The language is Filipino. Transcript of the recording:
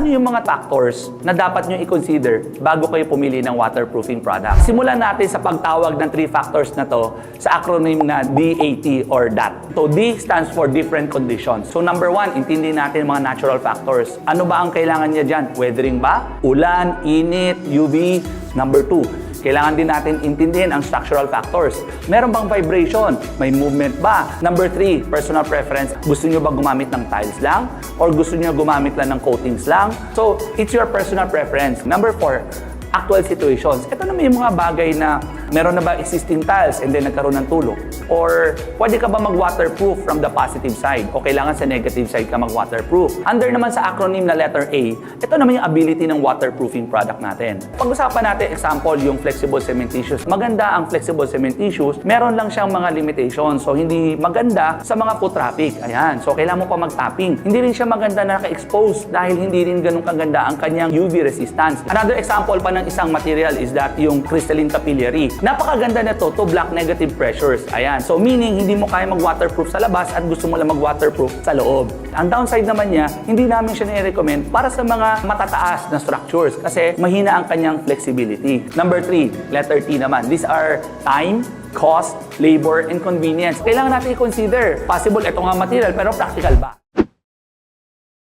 Ano yung mga factors na dapat nyo i-consider bago kayo pumili ng waterproofing product? Simulan natin sa pagtawag ng 3 factors na to sa acronym na DAT or DAT. So, D stands for different conditions. So, number 1, intindihin natin mga natural factors. Ano ba ang kailangan niya dyan? Weathering ba? Ulan, init, UV. Number 2, kailangan din natin intindihin ang structural factors. Meron bang vibration? May movement ba? Number 3, personal preference. Gusto nyo ba gumamit ng tiles lang? Or gusto nyo gumamit lang ng coatings lang? So, it's your personal preference. Number 4, actual situations. Ito naman yung mga bagay na meron na ba existing tiles and then nagkaroon ng tulog? Or pwede ka ba mag-waterproof from the positive side? O kailangan sa negative side ka mag-waterproof? Under naman sa acronym na letter A, ito naman yung ability ng waterproofing product natin. Pag-usapan natin, example, yung flexible cementitious. Maganda ang flexible cementitious, meron lang siyang mga limitations. So, hindi maganda sa mga foot traffic. Ayan. So, kailangan mo pa mag-tapping. Hindi rin siya maganda na naka-expose dahil hindi rin ganun kaganda ang kanyang UV resistance. Another example pa ng isang material is that yung crystalline capillary. Napakaganda na to block negative pressures. Ayan. So, meaning, hindi mo kaya mag-waterproof sa labas at gusto mo lang mag-waterproof sa loob. Ang downside naman niya, hindi namin siya nire-recommend para sa mga matataas na structures kasi mahina ang kanyang flexibility. Number 3, letter T naman. These are time, cost, labor, and convenience. Kailangan natin i-consider. Possible, ito nga material, pero practical ba?